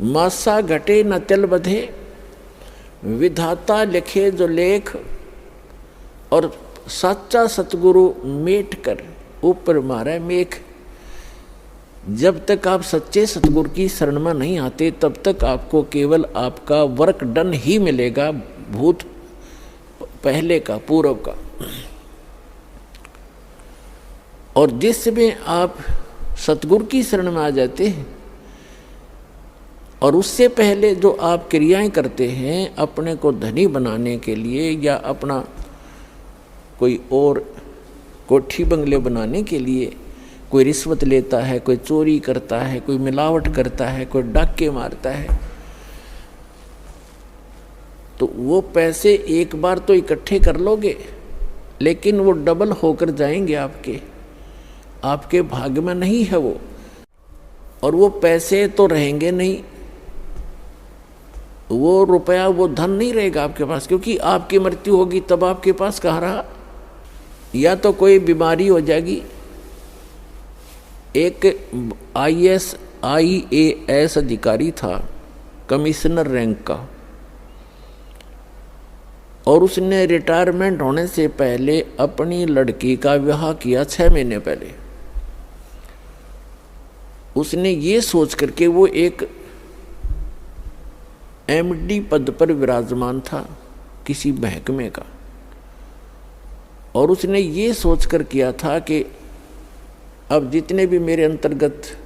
मासा घटे न तिल बधे, विधाता लिखे जो लेख, और सच्चा सतगुरु मेट कर ऊपर मारे मेख। जब तक आप सच्चे सतगुरु की शरण में नहीं आते तब तक आपको केवल आपका वर्क डन ही मिलेगा, भूत पहले का, पूर्व का। और जिस समय आप सतगुरु की शरण में आ जाते हैं और उससे पहले जो आप क्रियाएं करते हैं अपने को धनी बनाने के लिए या अपना कोई और कोठी बंगले बनाने के लिए, कोई रिश्वत लेता है, कोई चोरी करता है, कोई मिलावट करता है, कोई डाके मारता है, तो वो पैसे एक बार तो इकट्ठे कर लोगे लेकिन वो डबल होकर जाएंगे आपके भाग्य में नहीं है वो। और वो पैसे तो रहेंगे नहीं, वो रुपया, वो धन नहीं रहेगा आपके पास, क्योंकि आपकी मृत्यु होगी तब आपके पास कहाँ रहा। या तो कोई बीमारी हो जाएगी। एक IAS अधिकारी था, कमिश्नर रैंक का, और उसने रिटायरमेंट होने से पहले अपनी लड़की का विवाह किया 6 महीने पहले। उसने ये सोच करके, वो एक MD पद पर विराजमान था किसी महकमे का, और उसने ये सोचकर किया था कि अब जितने भी मेरे अंतर्गत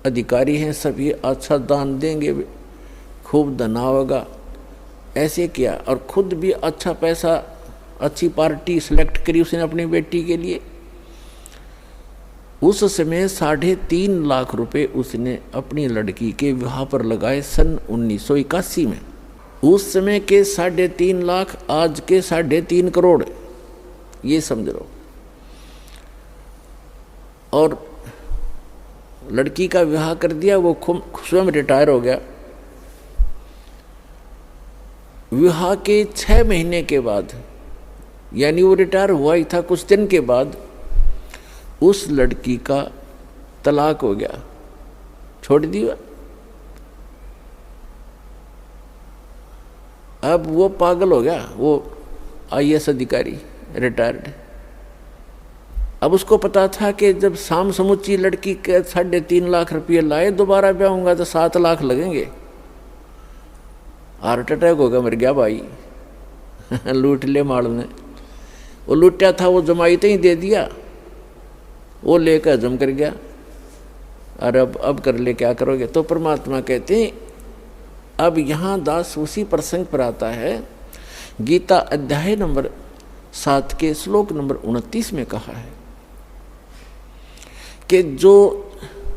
अधिकारी हैं सभी अच्छा दान देंगे, खूब धना होगा, ऐसे किया। और खुद भी अच्छा पैसा, अच्छी पार्टी सिलेक्ट करी उसने अपनी बेटी के लिए। उस समय 3.5 लाख रुपए उसने अपनी लड़की के विवाह पर लगाए सन 1981 में। उस समय के 3.5 लाख आज के 3.5 करोड़, ये समझ लो। और लड़की का विवाह कर दिया, वो स्वयं रिटायर हो गया। विवाह के 6 महीने के बाद, यानी वो रिटायर हुआ ही था, कुछ दिन के बाद उस लड़की का तलाक हो गया, छोड़ दिया। अब वो पागल हो गया, वो IAS अधिकारी रिटायर्ड। अब उसको पता था कि जब शाम समुच्ची लड़की के 3.5 लाख रुपये लाए, दोबारा ब्याह होगा तो 7 लाख लगेंगे। हार्ट अटैक होगा, मर गया भाई। लूट ले माल ने, वो लूटा था, वो जमाई ही दे दिया, वो लेकर हजम कर गया। और अब कर ले, क्या करोगे। तो परमात्मा कहते हैं, अब यहाँ दास उसी प्रसंग पर आता है। गीता अध्याय नंबर 7 के श्लोक नंबर 29 में कहा है कि जो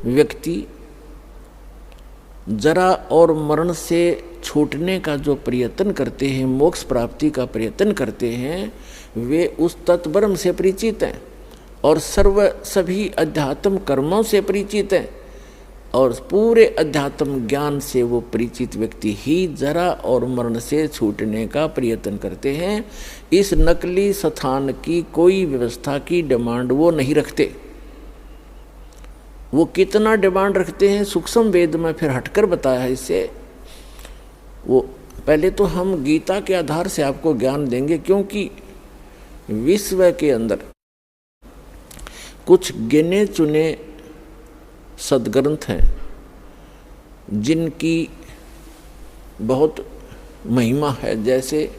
व्यक्ति जरा और मरण से छूटने का जो प्रयत्न करते हैं, मोक्ष प्राप्ति का प्रयत्न करते हैं, वे उस तत्ब्रह्म से परिचित हैं और सभी अध्यात्म कर्मों से परिचित हैं। और पूरे अध्यात्म ज्ञान से वो परिचित व्यक्ति ही जरा और मरण से छूटने का प्रयत्न करते हैं। इस नकली स्थान की कोई व्यवस्था की डिमांड वो नहीं रखते। वो कितना डिमांड रखते हैं सूक्ष्म वेद में फिर हटकर बताया है। इससे वो पहले तो हम गीता के आधार से आपको ज्ञान देंगे, क्योंकि विश्व के अंदर कुछ गिने चुने सदग्रंथ हैं जिनकी बहुत महिमा है। जैसे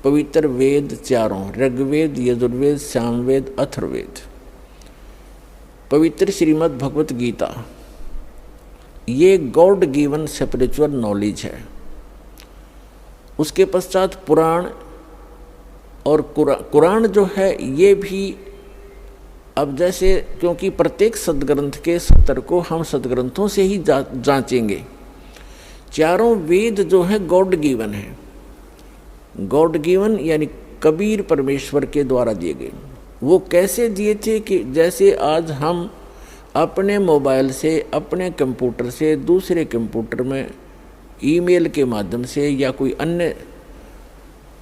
पवित्र वेद चारों, ऋग्वेद, यजुर्वेद, सामवेद, अथर्ववेद, पवित्र श्रीमद् भगवत गीता, ये गॉड गिवन स्पिरिचुअल नॉलेज है। उसके पश्चात पुराण और कुरान जो है ये भी, अब जैसे क्योंकि प्रत्येक सदग्रंथ के सत्तर को हम सदग्रंथों से ही जांचेंगे। चारों वेद जो है गॉड गिवन है। गॉड गिवन यानी कबीर परमेश्वर के द्वारा दिए गए। वो कैसे दिए थे कि जैसे आज हम अपने मोबाइल से, अपने कंप्यूटर से दूसरे कंप्यूटर में ईमेल के माध्यम से या कोई अन्य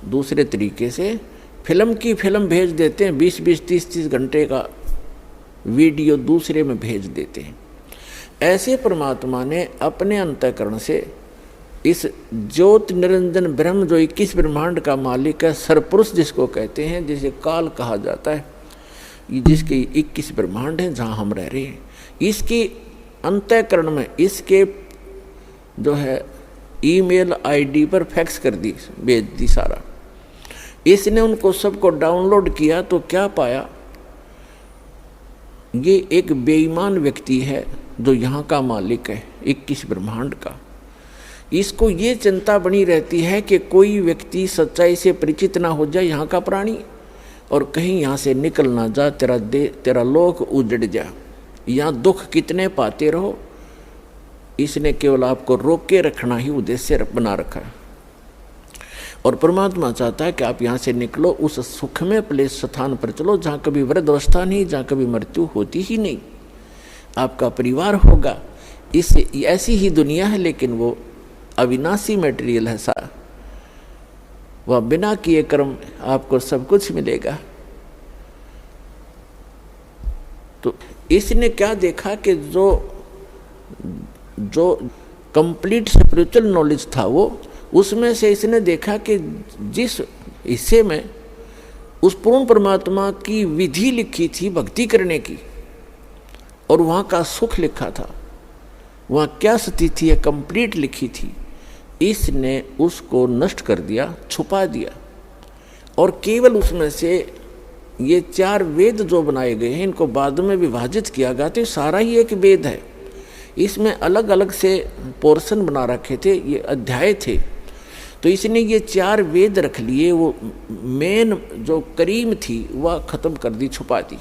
दूसरे तरीके से फिल्म की फिल्म भेज देते हैं, 20-20, 30-30 घंटे का वीडियो दूसरे में भेज देते हैं। ऐसे परमात्मा ने अपने अंतःकरण से इस ज्योत निरंजन ब्रह्म जो 21 ब्रह्मांड का मालिक है, सरपुरुष जिसको कहते हैं, जिसे काल कहा जाता है, जिसके 21 ब्रह्मांड हैं जहाँ हम रह रहे हैं, इसके अंतःकरण में इसके जो है ईमेल आईडी पर फैक्स कर दी, भेज दी सारा। इसने उनको सबको डाउनलोड किया तो क्या पाया, ये एक बेईमान व्यक्ति है जो यहाँ का मालिक है 21 ब्रह्मांड का। इसको ये चिंता बनी रहती है कि कोई व्यक्ति सच्चाई से परिचित ना हो जाए यहाँ का प्राणी, और कहीं यहाँ से निकल ना जा, तेरा लोक उजड़ जा, यहाँ दुख कितने पाते रहो। इसने केवल आपको रोक के रखना ही उद्देश्य बना रखा है। और परमात्मा चाहता है कि आप यहाँ से निकलो, उस सुखमय प्लेस स्थान पर चलो जहाँ कभी वृद्धावस्था नहीं, जहाँ कभी मृत्यु होती ही नहीं, आपका परिवार होगा। इस ऐसी ही दुनिया है, लेकिन वो अविनाशी मटेरियल है सा, वह बिना किए कर्म आपको सब कुछ मिलेगा। तो इसने क्या देखा कि जो कंप्लीट स्पिरिचुअल नॉलेज था वो, उसमें से इसने देखा कि जिस हिस्से में उस पूर्ण परमात्मा की विधि लिखी थी भक्ति करने की, और वहाँ का सुख लिखा था, वहाँ क्या स्थिति है कंप्लीट लिखी थी, इसने उसको नष्ट कर दिया, छुपा दिया। और केवल उसमें से ये 4 वेद जो बनाए गए हैं, इनको बाद में विभाजित किया गया, तो सारा ही एक वेद है। इसमें अलग अलग से पोर्शन बना रखे थे, ये अध्याय थे। तो इसने ये 4 वेद रख लिए, वो मेन जो करीम थी वह खत्म कर दी, छुपा दी।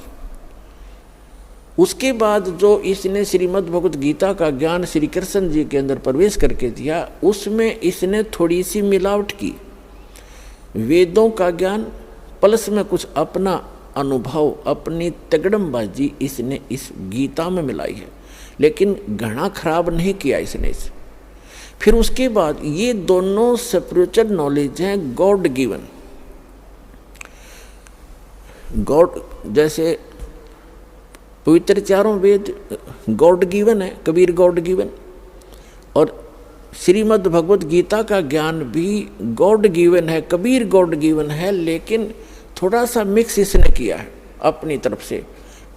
उसके बाद जो इसने श्रीमद् भगवत गीता का ज्ञान श्री कृष्ण जी के अंदर प्रवेश करके दिया, उसमें इसने थोड़ी सी मिलावट की। वेदों का ज्ञान प्लस में कुछ अपना अनुभव, अपनी तगड़मबाजी इसने इस गीता में मिलाई है, लेकिन घना खराब नहीं किया इसने इसे। फिर उसके बाद ये दोनों स्पिरिचुअल नॉलेज हैं गॉड गिवन। गॉड जैसे पवित्र 4 वेद गॉड गिवन है, कबीर गॉड गिवन, और श्रीमद् भगवत गीता का ज्ञान भी गॉड गिवन है, कबीर गॉड गिवन है, लेकिन थोड़ा सा मिक्स इसने किया है अपनी तरफ से,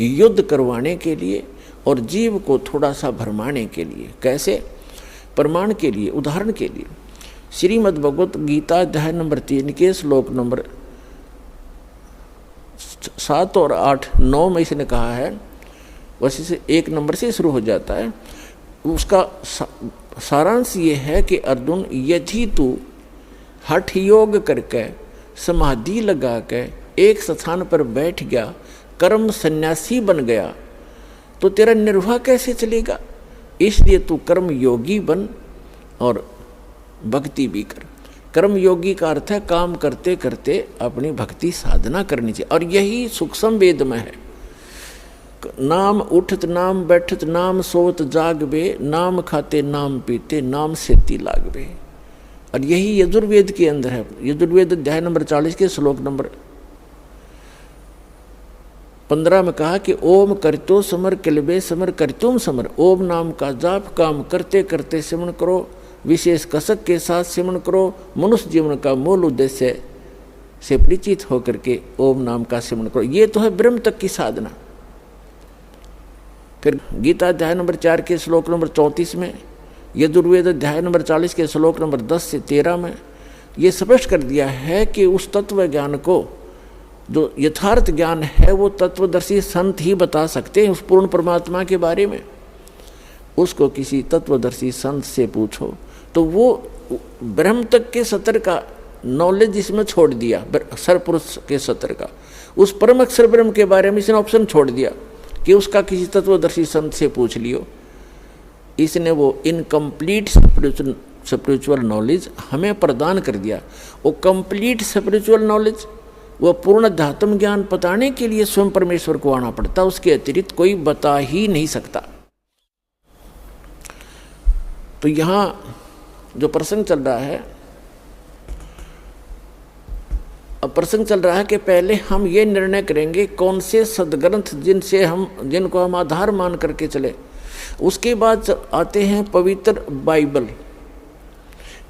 युद्ध करवाने के लिए और जीव को थोड़ा सा भरमाने के लिए। कैसे? प्रमाण के लिए, उदाहरण के लिए। श्रीमद् भगवत गीता अध्याय नंबर 3 के श्लोक नंबर 7 और 8, 9 में इसने कहा है, वैसे से 1 नंबर से शुरू हो जाता है। उसका सारांश ये है कि अर्जुन, यदि तू हठ योग करके समाधि लगा के एक स्थान पर बैठ गया, कर्म सन्यासी बन गया, तो तेरा निर्वाह कैसे चलेगा? इसलिए तू कर्म योगी बन और भक्ति भी कर। कर्म योगी का अर्थ है काम करते करते अपनी भक्ति साधना करनी चाहिए, और यही सूक्ष्म वेद में है। नाम उठत नाम बैठत नाम सोवत जागबे, नाम खाते नाम पीते नाम सेती लागबे। और यही यजुर्वेद के अंदर है। यजुर्वेद अध्याय नंबर 40 के श्लोक नंबर 15 में कहा कि ओम करतो समर किलबे समर करतुम समर। ओम नाम का जाप काम करते करते सिमरण करो, विशेष कसक के साथ सिमरण करो, मनुष्य जीवन का मूल उद्देश्य से परिचित होकर के ओम नाम का सिमरण करो। ये तो है ब्रह्म तक की साधना। फिर गीता अध्याय नंबर 4 के श्लोक नंबर 34 में, यजुर्वेद अध्याय नंबर 40 के श्लोक नंबर 10 से 13 में ये स्पष्ट कर दिया है कि उस तत्व ज्ञान को, जो यथार्थ ज्ञान है, वो तत्वदर्शी संत ही बता सकते हैं उस पूर्ण परमात्मा के बारे में। उसको किसी तत्वदर्शी संत से पूछो तो वो ब्रह्म तक के सत्र का नॉलेज इसमें छोड़ दिया, सरपुरुष के सत्र का, उस परम अक्षर ब्रह्म के बारे में इसने ऑप्शन छोड़ दिया कि उसका किसी तत्वदर्शी संत से पूछ लियो। इसने वो इनकम्प्लीट स्पिरिचुअल नॉलेज हमें प्रदान कर दिया। वो कंप्लीट स्पिरिचुअल नॉलेज, वो पूर्ण अध्यात्म ज्ञान बताने के लिए स्वयं परमेश्वर को आना पड़ता, उसके अतिरिक्त कोई बता ही नहीं सकता। तो यहाँ जो प्रसंग चल रहा है, अब प्रसंग चल रहा है कि पहले हम ये निर्णय करेंगे कौन से सदग्रंथ जिनको हम आधार मान करके चले। उसके बाद आते हैं पवित्र बाइबल।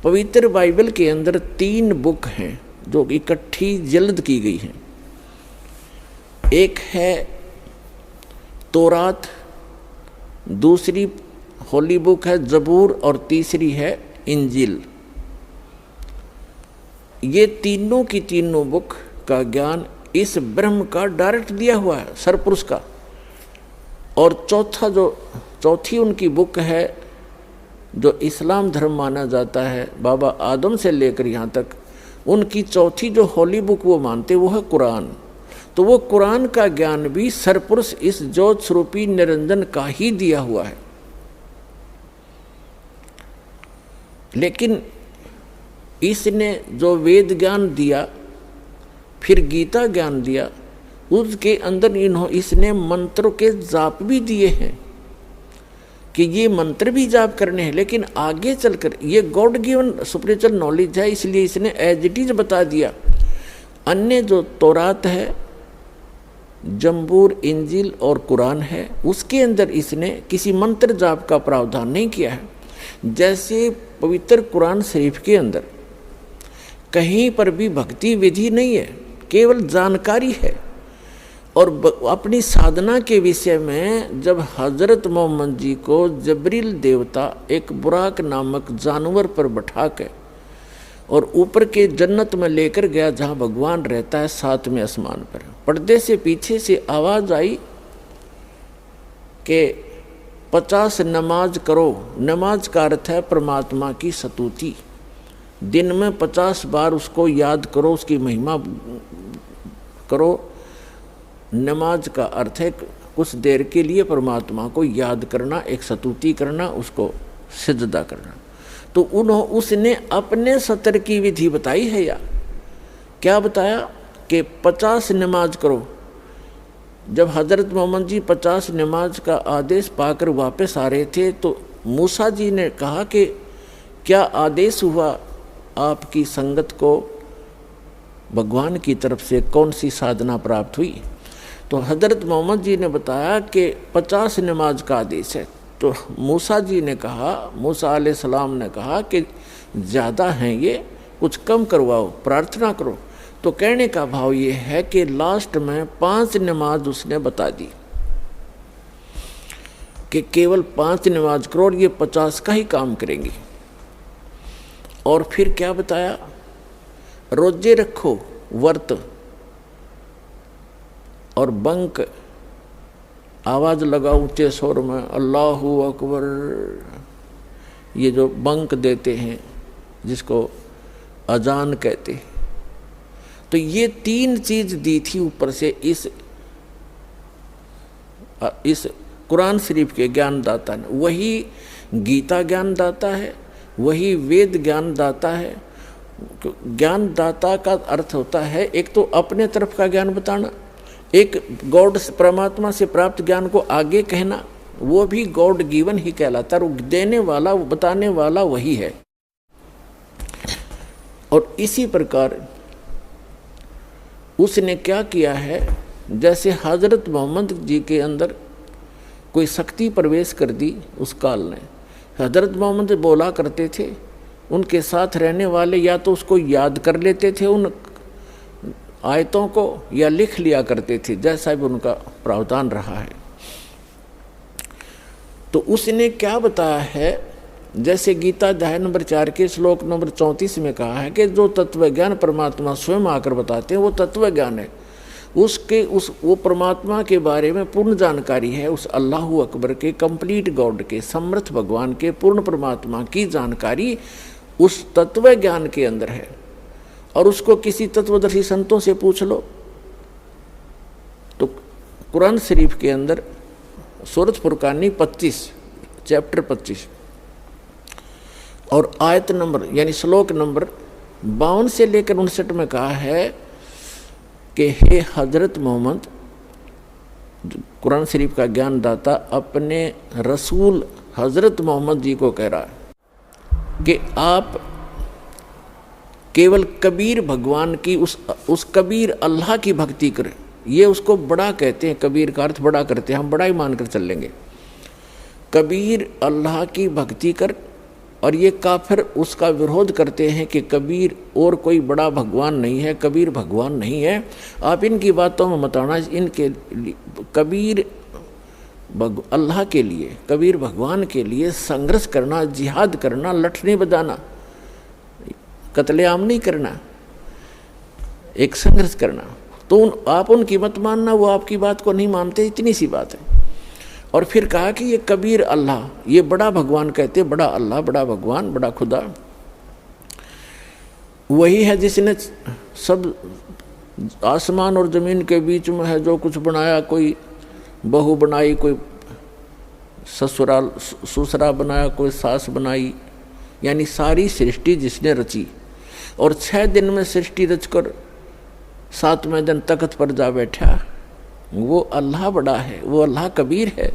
पवित्र बाइबल के अंदर 3 बुक हैं जो इकट्ठी जल्द की गई हैं। एक है तौरात, दूसरी होली बुक है जबूर और तीसरी है इंजील। ये तीनों की तीनों बुक का ज्ञान इस ब्रह्म का डायरेक्ट दिया हुआ है, सरपुरुष का। और चौथी उनकी बुक है जो इस्लाम धर्म माना जाता है, बाबा आदम से लेकर यहाँ तक, उनकी चौथी जो होली बुक वो मानते वो है कुरान। तो वो कुरान का ज्ञान भी सरपुरुष इस ज्योत स्वरूपी निरंजन का ही दिया हुआ है। लेकिन इसने जो वेद ज्ञान दिया, फिर गीता ज्ञान दिया, उसके अंदर इसने मंत्रों के जाप भी दिए हैं कि ये मंत्र भी जाप करने हैं। लेकिन आगे चलकर ये गॉड गिवन स्पिरिचुअल नॉलेज है, इसलिए इसने एज इट इज बता दिया। अन्य जो तौरात है, जंबूर, इंजील और कुरान है, उसके अंदर इसने किसी मंत्र जाप का प्रावधान नहीं किया है। जैसे पवित्र कुरान शरीफ के अंदर कहीं पर भी भक्ति विधि नहीं है, केवल जानकारी है। और अपनी साधना के विषय में जब हजरत मोहम्मद जी को जबरील देवता एक बुराक नामक जानवर पर बैठा के और ऊपर के जन्नत में लेकर गया जहाँ भगवान रहता है 7वें आसमान पर, पर्दे से पीछे से आवाज़ आई कि 50 नमाज करो। नमाज का अर्थ है परमात्मा की स्तुति। दिन में 50 बार उसको याद करो, उसकी महिमा करो। नमाज का अर्थ है कुछ देर के लिए परमात्मा को याद करना, एक स्तुति करना, उसको सिजदा करना। तो उसने अपने सत्र की विधि बताई है। या क्या बताया कि 50 नमाज करो। जब हजरत मोहम्मद जी 50 नमाज का आदेश पाकर वापस आ रहे थे तो मूसा जी ने कहा कि क्या आदेश हुआ आपकी संगत को, भगवान की तरफ से कौन सी साधना प्राप्त हुई? तो हजरत मोहम्मद जी ने बताया कि 50 नमाज का आदेश है। तो मूसा जी ने कहा, मूसा अलैहिस्सलाम ने कहा कि ज़्यादा हैं ये, कुछ कम करवाओ, प्रार्थना करो। तो कहने का भाव ये है कि लास्ट में 5 नमाज उसने बता दी कि केवल 5 नमाज करो और ये 50 का ही काम करेंगे। और फिर क्या बताया? रोजे रखो, व्रत और बंक, आवाज़ लगाओ ऊंचे शोर में अल्लाहू अकबर। ये जो बंक देते हैं जिसको अजान कहते हैं, तो ये 3 चीज़ दी थी ऊपर से इस कुरान शरीफ के ज्ञानदाता ने। वही गीता ज्ञानदाता है, वही वेद ज्ञानदाता है। ज्ञानदाता का अर्थ होता है एक तो अपने तरफ का ज्ञान बताना, एक गॉड परमात्मा से प्राप्त ज्ञान को आगे कहना, वो भी गॉड गिवन ही कहलाता है। वो देने वाला, वो बताने वाला वही है। और इसी प्रकार उसने क्या किया है, जैसे हजरत मोहम्मद जी के अंदर कोई शक्ति प्रवेश कर दी उस काल ने। हजरत मोहम्मद बोला करते थे, उनके साथ रहने वाले या तो उसको याद कर लेते थे उन आयतों को, या लिख लिया करते थे, जैसा भी उनका प्रावधान रहा है। तो उसने क्या बताया है, जैसे गीता अध्याय नंबर 4 के श्लोक नंबर 34 में कहा है कि जो तत्व ज्ञान परमात्मा स्वयं आकर बताते हैं वो तत्व ज्ञान है। वो परमात्मा के बारे में पूर्ण जानकारी है। उस अल्लाहू अकबर के, कंप्लीट गॉड के, समर्थ भगवान के, पूर्ण परमात्मा की जानकारी उस तत्व ज्ञान के अंदर है। और उसको किसी तत्वदर्शी संतों से पूछ लो तो कुरान शरीफ के अंदर सूरत फुरकानी 25 चैप्टर 25 और आयत नंबर यानी श्लोक नंबर 52 से लेकर 59 में कहा है कि हे हजरत मोहम्मद, कुरान शरीफ का ज्ञानदाता अपने रसूल हजरत मोहम्मद जी को कह रहा है कि आप केवल कबीर भगवान की उस कबीर अल्लाह की भक्ति करें। ये उसको बड़ा कहते हैं, कबीर का अर्थ बड़ा करते हैं, हम बड़ा ही मानकर चल लेंगे। कबीर अल्लाह की भक्ति कर, और ये काफिर उसका विरोध करते हैं कि कबीर और कोई बड़ा भगवान नहीं है, कबीर भगवान नहीं है। आप इनकी बातों में मत आना। इनके कबीर अल्लाह के लिए, कबीर भगवान के लिए संघर्ष करना, जिहाद करना, लठ नहीं बजाना, कत्लेआम नहीं करना, एक संघर्ष करना। तो आप उनकी मत मानना, वो आपकी बात को नहीं मानते, इतनी सी बात है। और फिर कहा कि ये कबीर अल्लाह, ये बड़ा भगवान कहते, बड़ा अल्लाह, बड़ा भगवान, बड़ा खुदा वही है जिसने सब आसमान और ज़मीन के बीच में है जो कुछ बनाया। कोई बहू बनाई, कोई ससुराल ससुरा बनाया, कोई सास बनाई, यानी सारी सृष्टि जिसने रची। और 6 दिन में सृष्टि रचकर 7वें दिन तख्त पर जा बैठा, वो अल्लाह बड़ा है, वो अल्लाह कबीर है।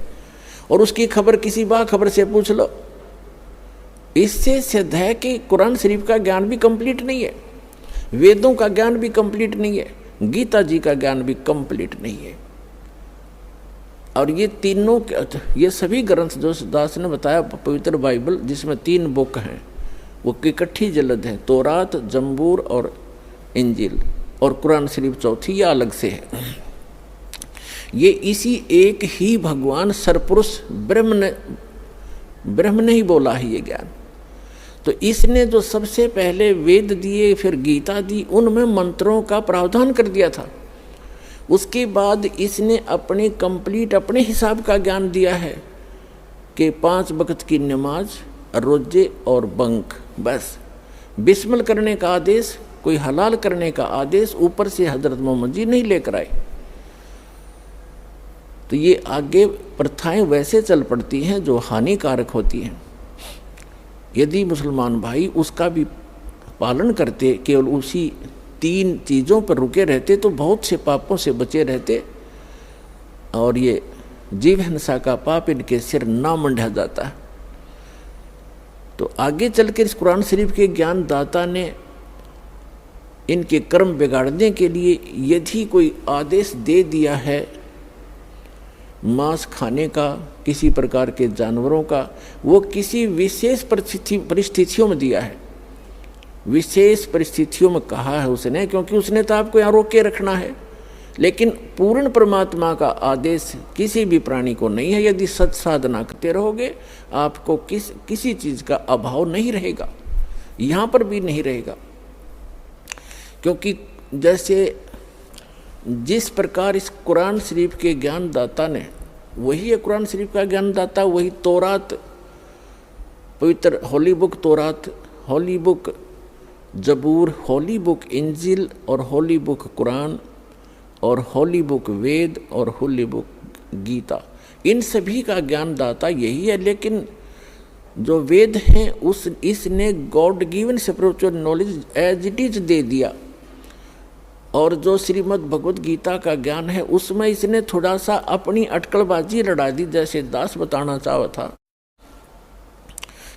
और उसकी खबर किसी बाखबर से पूछ लो। इससे सिद्ध है कि कुरान शरीफ का ज्ञान भी कंप्लीट नहीं है, वेदों का ज्ञान भी कंप्लीट नहीं है, गीता जी का ज्ञान भी कंप्लीट नहीं है। और ये तीनों, ये सभी ग्रंथ जो दास ने बताया, पवित्र बाइबल जिसमें 3 बुक हैं, वो इकट्ठी जल्द है, तौरात, जंबूर और इंजील, और कुरान शरीफ चौथी या अलग से है। ये इसी एक ही भगवान सरपुरुष ब्रह्म ने ही बोला है ये ज्ञान। तो इसने जो सबसे पहले वेद दिए, फिर गीता दी, उनमें मंत्रों का प्रावधान कर दिया था। उसके बाद इसने अपने कंप्लीट अपने हिसाब का ज्ञान दिया है कि 5 वक्त की नमाज, रोजे और बंक, बस बिस्मिल करने का आदेश, कोई हलाल करने का आदेश ऊपर से हजरत मोहम्मद जी नहीं लेकर आए। तो ये आगे प्रथाएं वैसे चल पड़ती हैं जो हानिकारक होती हैं। यदि मुसलमान भाई उसका भी पालन करते, केवल उसी 3 चीज़ों पर रुके रहते, तो बहुत से पापों से बचे रहते और ये जीव हिंसा का पाप इनके सिर ना मंडा जाता है। तो आगे चलकर इस कुरान शरीफ के ज्ञान दाता ने इनके कर्म बिगाड़ने के लिए यदि कोई आदेश दे दिया है मांस खाने का, किसी प्रकार के जानवरों का, वो किसी विशेष परिस्थितियों में दिया है, विशेष परिस्थितियों में कहा है उसने, क्योंकि उसने तो आपको यहाँ रोक के रखना है। लेकिन पूर्ण परमात्मा का आदेश किसी भी प्राणी को नहीं है। यदि सत साधना करते रहोगे आपको किसी चीज़ का अभाव नहीं रहेगा, यहाँ पर भी नहीं रहेगा। क्योंकि जैसे जिस प्रकार इस कुरान शरीफ के ज्ञानदाता ने, वही है कुरान शरीफ का ज्ञानदाता, वही तौरात, पवित्र होली बुक तौरात, होली बुक जबूर, होली बुक इंजिल और होली बुक कुरान और होली बुक वेद और होली बुक गीता, इन सभी का ज्ञानदाता यही है। लेकिन जो वेद हैं इसने god given spiritual knowledge as it is दे दिया, और जो श्रीमद् भगवत गीता का ज्ञान है उसमें इसने थोड़ा सा अपनी अटकलबाजी लड़ा दी। जैसे दास बताना चाहा था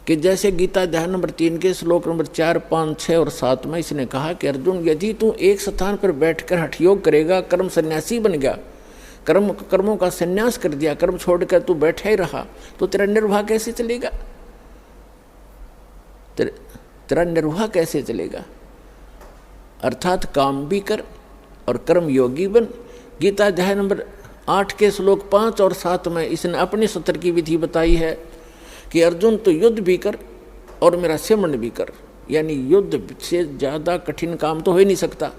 कि जैसे गीता अध्याय नंबर 3 के श्लोक नंबर 4, 5, 6 और 7 में इसने कहा कि अर्जुन, यदि तू एक स्थान पर बैठकर हठ योग करेगा, कर्म सन्यासी बन गया, कर्मों का संन्यास कर दिया, कर्म छोड़कर तू बैठा ही रहा, तो तेरा निर्वाह कैसे चलेगा? तेरा निर्वाह कैसे चलेगा? अर्थात काम भी कर और कर्म योगी बन। गीता अध्याय नंबर 8 के श्लोक 5 और 7 में इसने अपने सत्र की विधि बताई है कि अर्जुन तो युद्ध भी कर और मेरा सिमरण भी कर, यानी युद्ध से ज़्यादा कठिन काम तो हो ही नहीं सकता।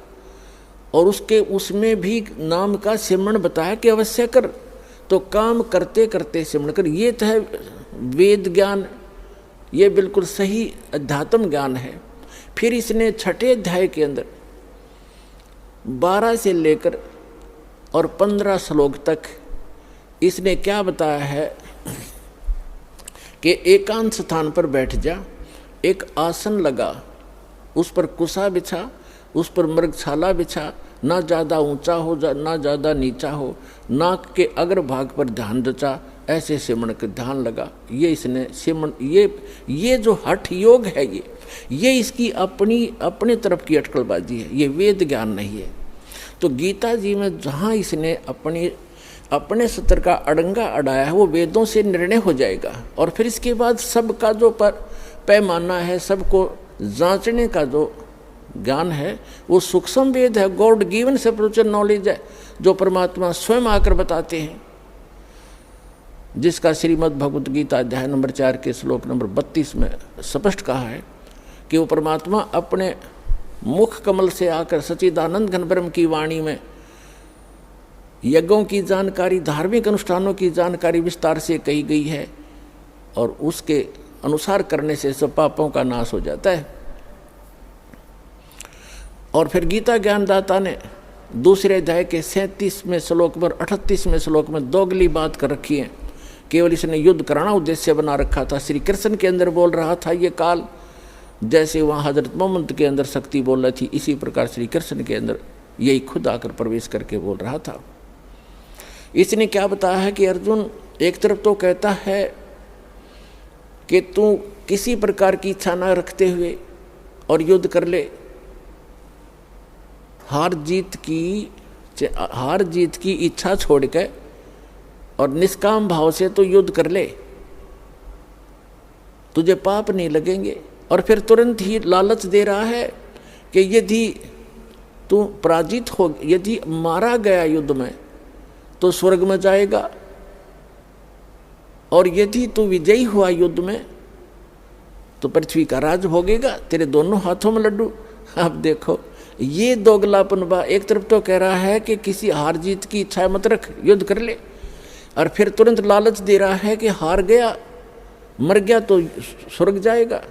और उसमें भी नाम का सिमरण बताया कि अवश्य कर, तो काम करते करते सिमरण कर। ये तो है वेद ज्ञान, ये बिल्कुल सही अध्यात्म ज्ञान है। फिर इसने 6ठे अध्याय के अंदर 12 से लेकर और 15 श्लोक तक इसने क्या बताया है कि एकांत स्थान पर बैठ जा, एक आसन लगा, उस पर कुसा बिछा, उस पर मृगछाला बिछा, ना ज़्यादा ऊंचा हो ना ज़्यादा नीचा हो, नाक के अग्रभाग पर ध्यान रचा, ऐसे सिमरण के ध्यान लगा। ये इसने सिमरण, ये जो हठ योग है, ये इसकी अपनी तरफ की अटकलबाजी है, ये वेद ज्ञान नहीं है। तो गीता जी में जहाँ इसने अपने सत्र का अड़ंगा अड़ाया है वो वेदों से निर्णय हो जाएगा। और फिर इसके बाद सबका जो पैमाना है, सबको जांचने का जो ज्ञान है वो सूक्ष्म वेद है, गॉड गिवन स्पिरिचुअल नॉलेज है, जो परमात्मा स्वयं आकर बताते हैं, जिसका श्रीमद् भगवत गीता अध्याय नंबर 4 के श्लोक नंबर 32 में स्पष्ट कहा है कि वो परमात्मा अपने मुख कमल से आकर सच्चिदानंद घन ब्रह्म की वाणी में यज्ञों की जानकारी, धार्मिक अनुष्ठानों की जानकारी विस्तार से कही गई है, और उसके अनुसार करने से सब पापों का नाश हो जाता है। और फिर गीता ज्ञानदाता ने दूसरे अध्याय के 37वें श्लोक पर 38वें श्लोक में दोगली बात कर रखी है। केवल इसने युद्ध कराना उद्देश्य बना रखा था। श्री कृष्ण के अंदर बोल रहा था ये काल, जैसे वहाँ हजरत मोहम्मद के अंदर शक्ति बोल रही थी, इसी प्रकार श्री कृष्ण के अंदर यही खुद आकर प्रवेश करके बोल रहा था। इसने क्या बताया है कि अर्जुन एक तरफ तो कहता है कि तू किसी प्रकार की इच्छा न रखते हुए और युद्ध कर ले, हार जीत की इच्छा छोड़ के और निष्काम भाव से तो युद्ध कर ले, तुझे पाप नहीं लगेंगे। और फिर तुरंत ही लालच दे रहा है कि यदि तू पराजित हो, यदि मारा गया युद्ध में तो स्वर्ग में जाएगा, और यदि तू विजयी हुआ युद्ध में तो पृथ्वी का राज भोगेगा, तेरे दोनों हाथों में लड्डू। अब देखो ये दोगलापन बा। एक तरफ तो कह रहा है कि किसी हार जीत की इच्छा मत रख, युद्ध कर ले, और फिर तुरंत लालच दे रहा है कि हार गया, मर गया तो स्वर्ग जाएगा,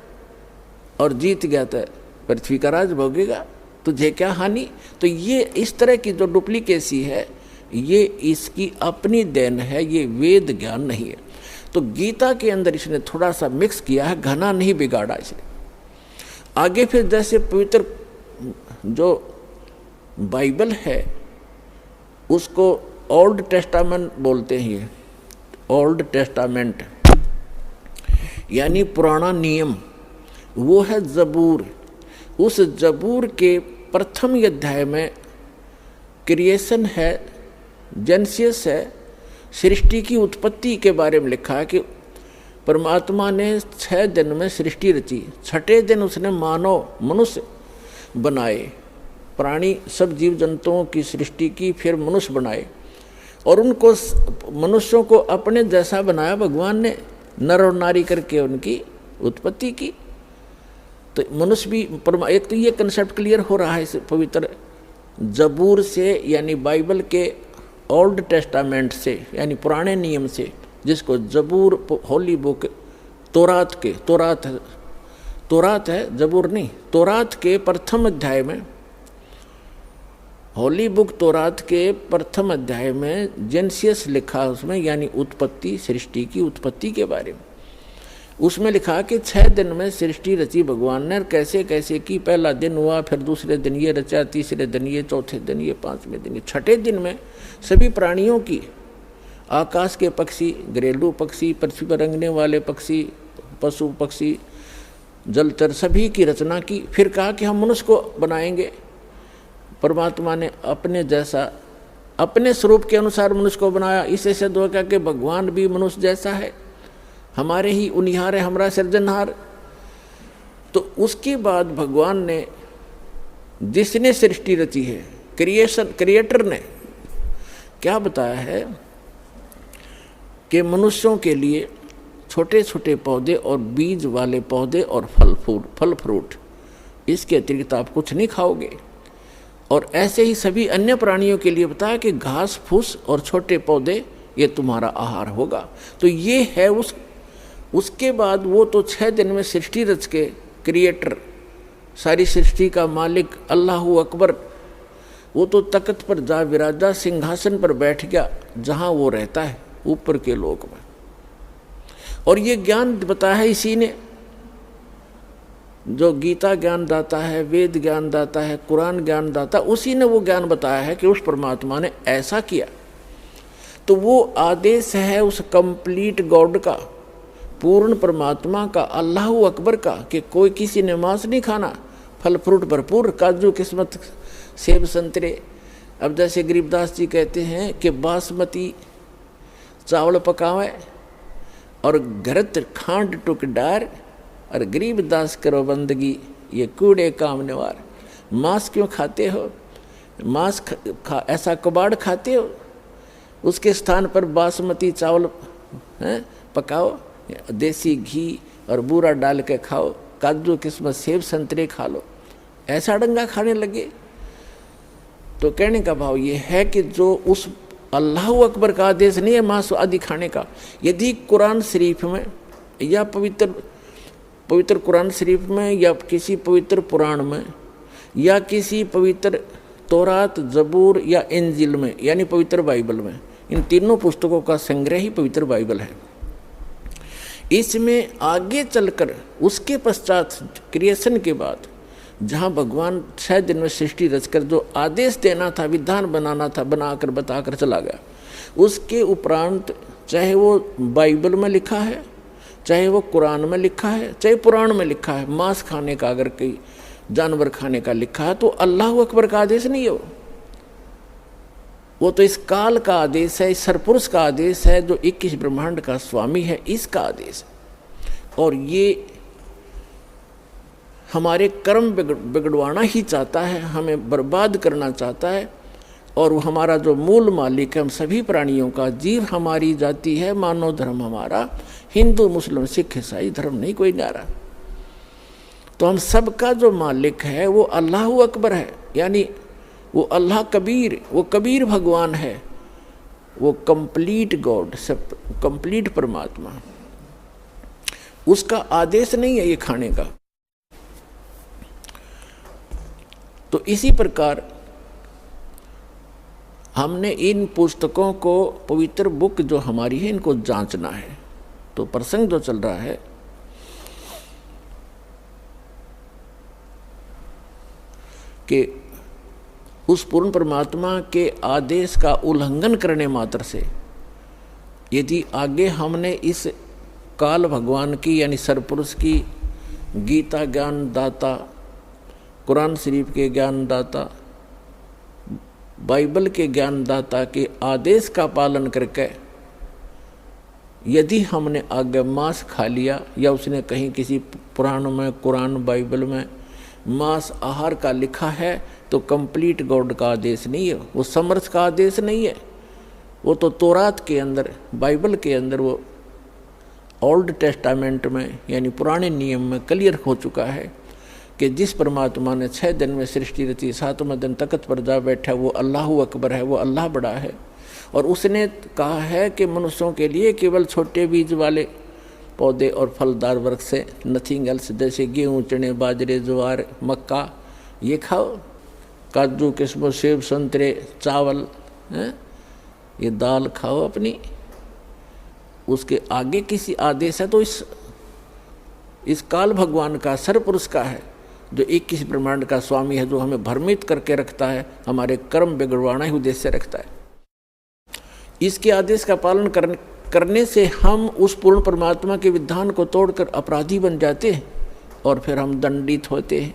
और जीत गया तो पृथ्वी का राज भोगेगा, तुझे क्या हानि। तो ये इस तरह की जो डुप्लीकेसी है, ये इसकी अपनी देन है, ये वेद ज्ञान नहीं है। तो गीता के अंदर इसने थोड़ा सा मिक्स किया है, घना नहीं बिगाड़ा इसने। आगे फिर जैसे पवित्र जो बाइबल है उसको ओल्ड टेस्टामेंट बोलते हैं, ओल्ड टेस्टामेंट यानी पुराना नियम, वो है जबूर। उस जबूर के प्रथम अध्याय में क्रिएशन है, जेनेसिस है, सृष्टि की उत्पत्ति के बारे में लिखा है कि परमात्मा ने 6 दिन में सृष्टि रची, छठे दिन उसने मानव मनुष्य बनाए, प्राणी सब जीव जंतुओं की सृष्टि की, फिर मनुष्य बनाए, और उनको मनुष्यों को अपने जैसा बनाया भगवान ने, नर और नारी करके उनकी उत्पत्ति की। तो मनुष्य भी एक तो ये कंसेप्ट क्लियर हो रहा है इस पवित्र जबूर से, यानी बाइबल के ओल्ड टेस्टामेंट से, यानी पुराने नियम से, जिसको जबूर होली बुक तोरात है, जबूर नहीं, तोरात के प्रथम अध्याय में, होली बुक तोरात के प्रथम अध्याय में जेनेसिस लिखा उसमें, यानी उत्पत्ति, सृष्टि की उत्पत्ति के बारे में। उसमें लिखा कि 6 दिन में सृष्टि रची भगवान ने, कैसे कैसे की। पहला दिन हुआ, फिर दूसरे दिन ये रचा, तीसरे दिन ये, चौथे दिन ये, 5वें दिन ये, छठे दिन में सभी प्राणियों की, आकाश के पक्षी, घरेलू पक्षी, पृथ्वी पर रेंगने वाले पक्षी, पशु पक्षी, जलचर, सभी की रचना की। फिर कहा कि हम मनुष्य को बनाएंगे। परमात्मा ने अपने जैसा, अपने स्वरूप के अनुसार मनुष्य को बनाया। इसे सिद्ध हो गया कि भगवान भी मनुष्य जैसा है, हमारे ही उनिहार है, हमारा सृजनहार। तो उसके बाद भगवान ने, जिसने सृष्टि रची है, क्रिएटर ने क्या बताया है कि मनुष्यों के लिए छोटे छोटे पौधे और बीज वाले पौधे और फल फ्रूट, इसके अतिरिक्त आप कुछ नहीं खाओगे। और ऐसे ही सभी अन्य प्राणियों के लिए बताया कि घास फूस और छोटे पौधे ये तुम्हारा आहार होगा। तो ये है उसके बाद वो तो 6 दिन में सृष्टि रच के क्रिएटर, सारी सृष्टि का मालिक अल्लाहू अकबर, वो तो तख्त पर जा विराजा, सिंहासन पर बैठ गया जहाँ वो रहता है, ऊपर के लोक में। और ये ज्ञान बताया है इसी ने, जो गीता ज्ञान दाता है, वेद ज्ञान दाता है, कुरान ज्ञान दाता, उसी ने वो ज्ञान बताया है कि उस परमात्मा ने ऐसा किया। तो वो आदेश है उस कंप्लीट गॉड का, पूर्ण परमात्मा का, अल्लाहू अकबर का, कि कोई किसी ने मांस नहीं खाना, फल फ्रूट भरपूर, काजू किस्मत, सेब संतरे। अब जैसे गरीबदास जी कहते हैं कि बासमती चावल पकावे और घरत खांड टुक डार और गरीब दास करो बंदगी, ये कूड़े काम निवार। मांस क्यों खाते हो? मांस ऐसा कबाड़ खाते हो, उसके स्थान पर बासमती चावल पकाओ, देसी घी और बूरा डाल के खाओ, काजू किस्मत सेब संतरे खा लो, ऐसा डंगा खाने लगे। तो कहने का भाव ये है कि जो उस अल्लाह अकबर का आदेश नहीं है मांस आदि खाने का। यदि कुरान शरीफ में या पवित्र कुरान शरीफ में या किसी पवित्र पुराण में या किसी पवित्र तौरात, जबूर या इंजिल में, यानी पवित्र बाइबल में, इन तीनों पुस्तकों का संग्रह ही पवित्र बाइबल है। इसमें आगे चलकर उसके पश्चात क्रिएशन के बाद जहाँ भगवान 6 दिन में सृष्टि रचकर जो आदेश देना था, विधान बनाना था, बनाकर बताकर चला गया, उसके उपरांत चाहे वो बाइबल में लिखा है, चाहे वो कुरान में लिखा है, चाहे पुराण में लिखा है, मांस खाने का अगर कोई जानवर खाने का लिखा है तो अल्लाह अकबर का आदेश नहीं है वो तो इस काल का आदेश है, इस सरपुरुष का आदेश है, जो 21 ब्रह्मांड का स्वामी है, इसका आदेश है। और ये हमारे कर्म बिगड़वाना ही चाहता है, हमें बर्बाद करना चाहता है। और वो हमारा जो मूल मालिक है हम सभी प्राणियों का, जीव हमारी जाति है, मानव धर्म हमारा, हिंदू मुस्लिम सिख ईसाई धर्म नहीं कोई न्यारा। तो हम सबका जो मालिक है वो अल्लाह अकबर है, यानी वो अल्लाह कबीर, वो कबीर भगवान है, वो कंप्लीट गॉड, सब कंप्लीट परमात्मा। उसका आदेश नहीं है ये खाने का। तो इसी प्रकार हमने इन पुस्तकों को, पवित्र बुक जो हमारी है, इनको जांचना है। तो प्रसंग जो चल रहा है कि उस पूर्ण परमात्मा के आदेश का उल्लंघन करने मात्र से यदि आगे हमने इस काल भगवान की, यानी सरपुरुष की, गीता ज्ञान दाता, कुरान शरीफ के ज्ञान दाता, बाइबल के ज्ञान दाता के आदेश का पालन करके यदि हमने आगे मांस खा लिया, या उसने कहीं किसी पुराण में, कुरान, बाइबल में मांस आहार का लिखा है, तो कंप्लीट गॉड का आदेश नहीं है, वो समर्थ का आदेश नहीं है। वो तो तौरात के अंदर, बाइबल के अंदर, वो ओल्ड टेस्टामेंट में यानी पुराने नियम में क्लियर हो चुका है कि जिस परमात्मा ने 6 दिन में सृष्टि रची, 7वें दिन तख्त पर जा बैठा, वो अल्लाह अकबर है, वो अल्लाह बड़ा है। और उसने कहा है कि मनुष्यों के लिए केवल छोटे बीज वाले पौधे और फलदार वृक्ष से, नथिंग एल्स, जैसे गेहूँ, चने, बाजरे, ज्वार, मक्का, ये खाओ, काजू किस्मत सेब संतरे, चावल, ये दाल खाओ अपनी। उसके आगे किसी आदेश है तो इस काल भगवान का, सरपुरुष का है, जो 21 ब्रह्मांड का स्वामी है, जो हमें भ्रमित करके रखता है, हमारे कर्म बिगड़वाना ही उद्देश्य रखता है। इसके आदेश का पालन करने से हम उस पूर्ण परमात्मा के विधान को तोड़कर अपराधी बन जाते हैं और फिर हम दंडित होते हैं।